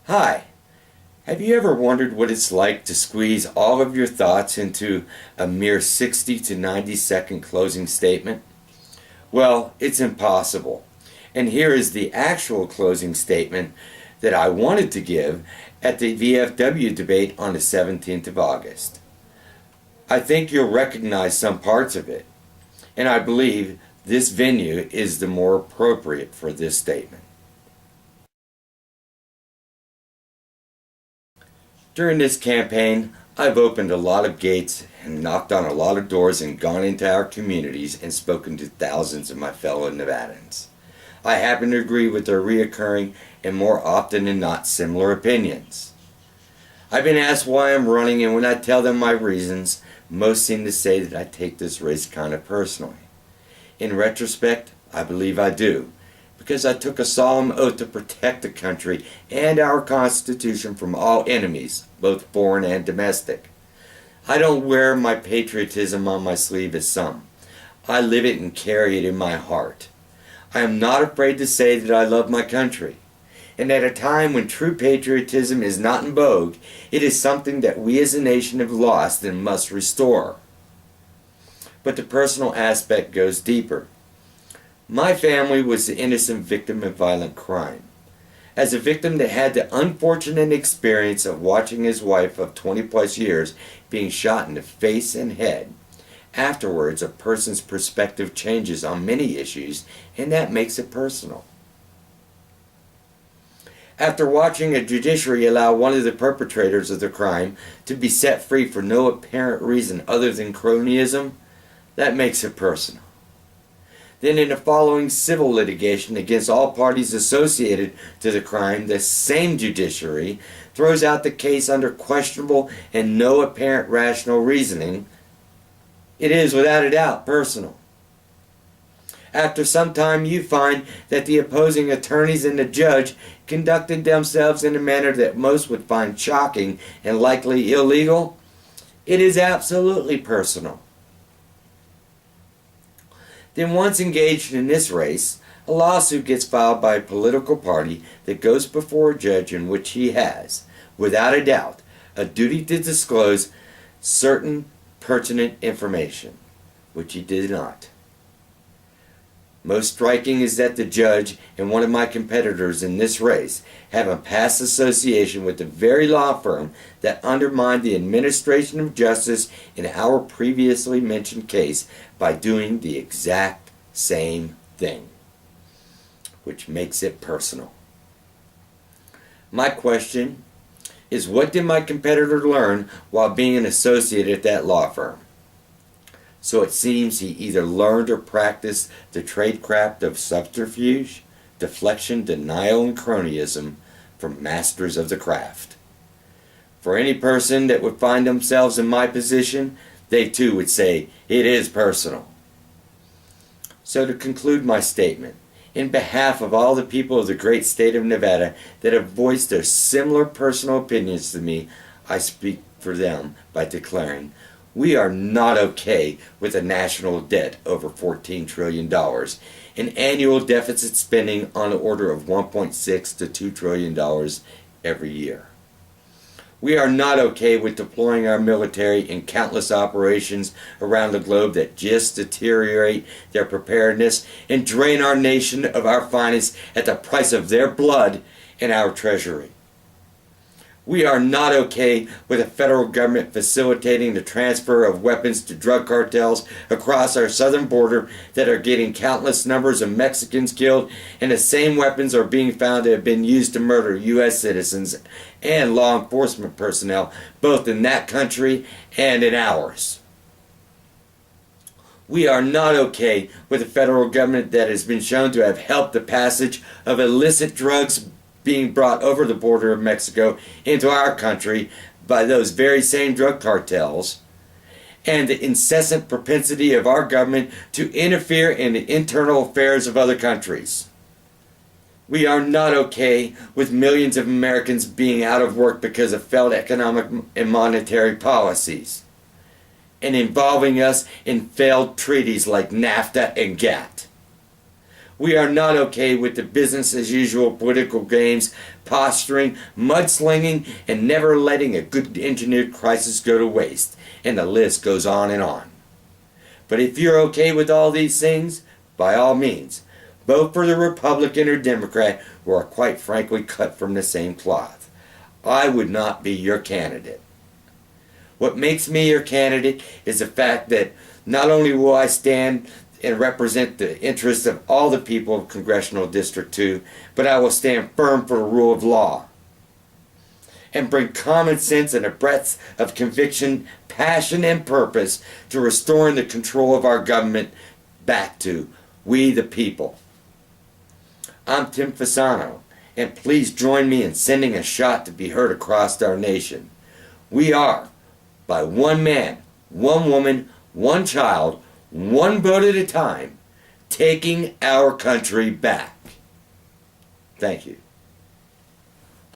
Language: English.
Hi, have you ever wondered what it's like to squeeze all of your thoughts into a mere 60 to 90-second closing statement? Well, it's impossible. And here is the actual closing statement that I wanted to give at the VFW debate on the 17th of August. I think you'll recognize some parts of it, and I believe this venue is the more appropriate for this statement. During this campaign, I've opened a lot of gates and knocked on a lot of doors and gone into our communities and spoken to thousands of my fellow Nevadans. I happen to agree with their reoccurring and more often than not similar opinions. I've been asked why I'm running, and when I tell them my reasons, most seem to say that I take this race kind of personally. In retrospect, I believe I do, because I took a solemn oath to protect the country and our Constitution from all enemies, both foreign and domestic. I don't wear my patriotism on my sleeve as some. I live it and carry it in my heart. I am not afraid to say that I love my country. And at a time when true patriotism is not in vogue, it is something that we as a nation have lost and must restore. But the personal aspect goes deeper. My family was the innocent victim of violent crime. As a victim that had the unfortunate experience of watching his wife of 20 plus years being shot in the face and head, afterwards a person's perspective changes on many issues, and that makes it personal. After watching a judiciary allow one of the perpetrators of the crime to be set free for no apparent reason other than cronyism, that makes it personal. Then in the following civil litigation against all parties associated to the crime, the same judiciary throws out the case under questionable and no apparent rational reasoning. It is without a doubt personal. After some time you find that the opposing attorneys and the judge conducted themselves in a manner that most would find shocking and likely illegal. It is absolutely personal. Then once engaged in this race, a lawsuit gets filed by a political party that goes before a judge in which he has, without a doubt, a duty to disclose certain pertinent information, which he did not. Most striking is that the judge and one of my competitors in this race have a past association with the very law firm that undermined the administration of justice in our previously mentioned case by doing the exact same thing, which makes it personal. My question is, what did my competitor learn while being an associate at that law firm? So it seems he either learned or practiced the tradecraft of subterfuge, deflection, denial, and cronyism from masters of the craft. For any person that would find themselves in my position, they too would say, it is personal. So to conclude my statement, in behalf of all the people of the great state of Nevada that have voiced their similar personal opinions to me, I speak for them by declaring, we are not okay with a national debt over $14 trillion and annual deficit spending on the order of $1.6 to $2 trillion every year. We are not okay with deploying our military in countless operations around the globe that just deteriorate their preparedness and drain our nation of our finest at the price of their blood and our treasury. We are not okay with the federal government facilitating the transfer of weapons to drug cartels across our southern border that are getting countless numbers of Mexicans killed, and the same weapons are being found to have been used to murder U.S. citizens and law enforcement personnel, both in that country and in ours. We are not okay with the federal government that has been shown to have helped the passage of illicit drugs being brought over the border of Mexico into our country by those very same drug cartels, and the incessant propensity of our government to interfere in the internal affairs of other countries. We are not okay with millions of Americans being out of work because of failed economic and monetary policies, and involving us in failed treaties like NAFTA and GATT. We are not okay with the business as usual political games, posturing, mudslinging, and never letting a good engineered crisis go to waste. And the list goes on and on. But if you're okay with all these things, by all means, vote for the Republican or Democrat who are quite frankly cut from the same cloth. I would not be your candidate. What makes me your candidate is the fact that not only will I stand and represent the interests of all the people of Congressional District 2, but I will stand firm for the rule of law and bring common sense and a breadth of conviction, passion, and purpose to restoring the control of our government back to we the people. I'm Tim Fasano, and please join me in sending a shot to be heard across our nation. We are, by one man, one woman, one child, one vote at a time, taking our country back. Thank you.